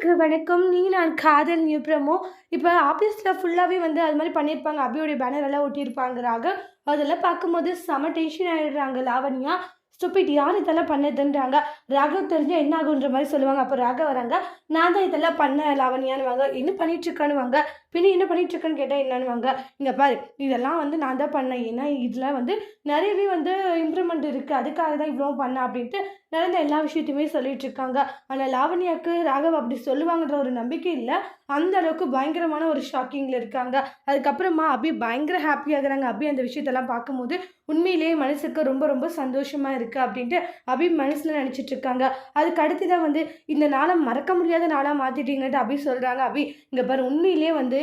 அனைவருக்கு வணக்கம். நான் காதல் நியூப்ரமோ. இப்ப ஆஃபீஸ்ல ஃபுல்லாவே வந்து அது மாரி பண்ணியிருப்பாங்க. அபியோடைய பேனர் எல்லாம் ஒட்டியிருப்பாங்க ராக. அதெல்லாம் பார்க்கும்போது செம டென்ஷன் ஆயிடுறாங்க லாவண்யா. ஸ்டூபிட் யார் இதெல்லாம் பண்ணதுன்றாங்க. ராகவ் தெரிஞ்சா என்ன ஆகுன்ற மாரி சொல்லுவாங்க. அப்ப ராகவ் வராங்க. நான் தான் இதெல்லாம் பண்ணேன் லாவண்யான்னுவாங்க. என்ன பண்ணிட்டு இருக்கன்னுவாங்க. பின்ன என்ன பண்ணிட்டு இருக்கன்னு கேட்டா என்னன்னுவாங்க. இங்க பாரு இதெல்லாம் வந்து நான் தான் பண்ணேன். ஏன்னா இதுல வந்து நெறையவே வந்து இம்ப்ரூவ்மெண்ட் இருக்கு. அதுக்காக தான் இவ்வளவும் பண்ணேன் அப்படின்ட்டு நடந்த எல்லா விஷயத்தையுமே சொல்லிட்டு இருக்காங்க. ஆனா லாவண்யாக்கு ராகவ் அப்படி சொல்லுவாங்கன்ற ஒரு நம்பிக்கை இல்ல. அந்த அளவுக்கு பயங்கரமான ஒரு ஷாக்கிங்ல இருக்காங்க. அதுக்கப்புறமா அபி பயங்கர ஹாப்பி ஆகுறாங்க. அபி அந்த விஷயத்தெல்லாம் பார்க்கும்போது உண்மையிலேயே மனசுக்கு ரொம்ப ரொம்ப சந்தோஷமா இருக்கு அப்படின்ட்டு அபி மனசுல நினைச்சிட்டு இருக்காங்க. அதுக்கு அடுத்துதான் வந்து இந்த நாளை மறக்க முடியாத நாளா மாத்திட்டீங்கன்ட்டு அபி சொல்றாங்க. அபி இங்க பாரு உண்மையிலேயே வந்து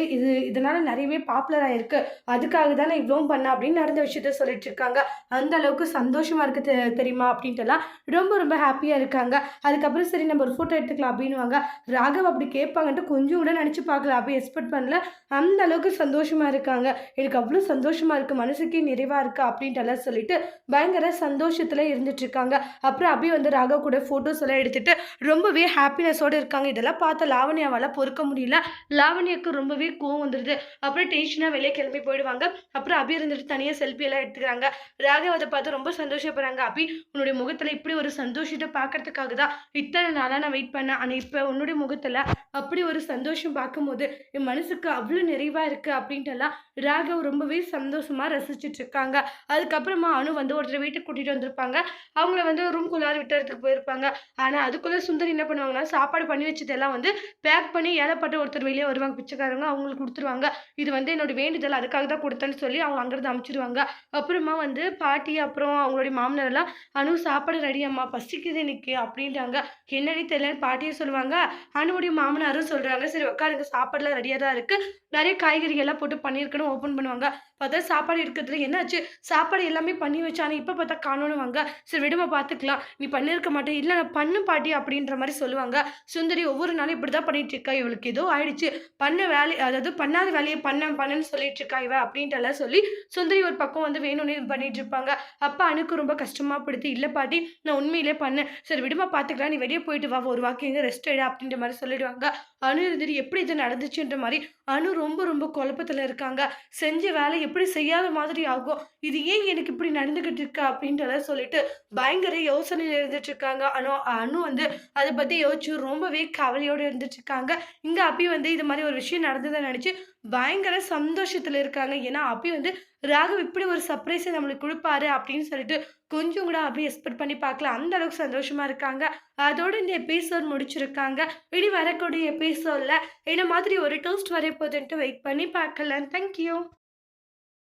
இதனால நிறையவே பாப்புலர் ஆயிருக்கு. அதுக்காக தான் நான் இவ்வளவும் பண்ணேன் அப்படின்னு நடந்த விஷயத்த சொல்லிட்டு இருக்காங்க. அந்த அளவுக்கு சந்தோஷமா இருக்கு தெரியுமா அப்படின்ட்டு எல்லாம் ரொம்ப ரொம்ப ஹாப்பியா இருக்காங்க. அதுக்கப்புறம் சரி நம்ம ஒரு ஃபோட்டோ எடுத்துக்கலாம் அப்படின்னுவாங்க. ராகவ் அப்படி கேட்பாங்கன்ட்டு கொஞ்சம் கூட நினைச்சு பார்க்கல. அப்படி எக்ஸ்பெக்ட் பண்ணல. அந்த அளவுக்கு சந்தோஷமா இருக்காங்க. எனக்கு அவ்வளோ சந்தோஷமா இருக்கு, மனசுக்கே நிறைவா இருக்கு அப்படின்ட்டு எல்லாம் சொல்லிட்டு பயங்கர சந்தோஷத்துல இருந்துட்டு இருக்காங்க. அப்புறம் அபி வந்து ராகவ் கூட போட்டோஸ் எல்லாம் எடுத்துட்டு ரொம்பவே ஹாப்பினஸோட இருக்காங்க. இதெல்லாம் பார்த்த லாவண்யாவால பொறுக்க முடியல. லாவண்யாக்கு ரொம்பவே கோவம் வந்துருது. அப்புறம் டென்ஷனா வெளியே கிளம்பி போயிடுவாங்க. அப்புறம் அபி இருந்துட்டு தனியா செல்ஃபி எல்லாம் எடுத்துக்கிறாங்க. ராகவ் அதை பார்த்து ரொம்ப சந்தோஷப்படுறாங்க. அபி உன்னுடைய முகத்துல இப்படி ஒரு சந்தோஷத்தை பார்க்கறதுக்காக தான் இத்தனை நாளா நான் வெயிட் பண்ணேன். ஆனா இப்ப உன்னுடைய முகத்துல அப்படி ஒரு சந்தோஷம் பார்க்கும்போது என் மனசுக்கு அவ்வளோ நிறைவா இருக்கு அப்படின்ட்டு எல்லாம் ராகவ் ரொம்பவே சந்தோஷமா ரசிச்சுட்டு இருக்காங்க. அதுக்கப்புறமா அனு வந்து ஒருத்தர் வீட்டுக்கு கூட்டிட்டு வந்திருப்பாங்க. அவங்கள வந்து ரூம்குள்ளார விட்டுறதுக்கு போயிருப்பாங்க. ஆனா அதுக்குள்ள சுந்தரி என்ன பண்ணுவாங்கன்னா சாப்பாடு பண்ணி வச்சதெல்லாம் வந்து பேக் பண்ணி ஏழப்பட்ட ஒருத்தர் வெளியே வருவாங்க பிச்சைக்காரங்க. அவங்களுக்கு கொடுத்துருவாங்க. இது வந்து என்னோட வேண்டுதல் அதுக்காக தான் கொடுத்தேன்னு சொல்லி அவங்க அங்கிருந்து அமுச்சிடுவாங்க. அப்புறமா வந்து பாட்டி அப்புறம் அவங்களுடைய மாமனார் எல்லாம் அனு சாப்பாடு ரெடி அம்மா பசிக்குது எனக்கு அப்படின்றாங்க. என்னடி தெரியலன்னு பாட்டியும் சொல்லுவாங்க. அனுவுடைய மாமனாரும் சொல்றாங்க. சரி உட்காருங்க சாப்பாடுலாம் ரெடியா தான் இருக்கு. நிறைய காய்கறிகள் எல்லாம் போட்டு பண்ணியிருக்கணும் ஓப்பன் பண்ணுவாங்க. பார்த்தா சாப்பாடு இருக்கிறதுல என்னாச்சு சாப்பாடு எல்லாமே பண்ணி வச்சானே இப்ப பார்த்தா காணோன்னுவாங்க. சரி விடுமா பார்த்துக்கலாம். நீ பண்ணியிருக்க மாட்டே இல்ல நான் பண்ணு பாட்டி அப்படின்ற மாதிரி சொல்லுவாங்க. சுந்தரி ஒவ்வொரு நாளும் இப்படிதான் பண்ணிட்டு இருக்கா. இவளுக்கு ஏதோ ஆயிடுச்சு. பண்ண வேலை அதாவது பண்ணாத வேலையை பண்ணன்னு சொல்லிட்டு இருக்கா இவ அப்படின்ட்டு எல்லாம் சொல்லி சுந்தரி ஒரு பக்கம் வந்து வேணும்னு இது பண்ணிட்டு இருப்பாங்க. அப்ப அனுக்கு ரொம்ப கஷ்டமா படுத்து இல்ல பாட்டி நான் உண்மையிலே பண்ணேன். சரி விடுமா பார்த்துக்கலாம். நீ வெளியே போயிட்டு வா ஒரு வாக்கு எங்க ரெஸ்ட் எடு அப்படின்ற மாதிரி சொல்லிடுவாங்க. அனு இருந்துட்டு எப்படி இது நடந்துச்சுன்ற மாதிரி அனு ரொம்ப ரொம்ப குழப்பத்துல இருக்காங்க. செஞ்ச வேலை எப்படி செய்யாத மாதிரி ஆகும். இது ஏன் எனக்கு இப்படி நடந்துகிட்டு இருக்கா அப்படின்றத சொல்லிட்டு பயங்கர யோசனையில இருந்துட்டு இருக்காங்க. அனு அனு வந்து அதை பத்தி யோசிச்சு ரொம்பவே கவலையோட இருந்துட்டு இருக்காங்க. இங்க அபி வந்து இது மாதிரி ஒரு விஷயம் நடந்ததை நினைச்சு பயங்கர சந்தோஷத்துல இருக்காங்க. ஏன்னா அபி வந்து ராகவ் இப்படி ஒரு சர்ப்ரைஸை நம்மளுக்கு கொடுப்பாரு அப்படின்னு சொல்லிட்டு கொஞ்சம் கூட அபி எக்ஸ்பெக்ட் பண்ணி பார்க்கல. அந்த அளவுக்கு சந்தோஷமா இருக்காங்க. அதோட இந்த எபிசோட் முடிச்சிருக்காங்க. இனி வரக்கூடிய எபிசோட்ல என்ன மாதிரி ஒரு டோஸ்ட் வரப்போகுதுன்ட்டு வெயிட் பண்ணி பார்க்கலாம். தேங்க்யூ.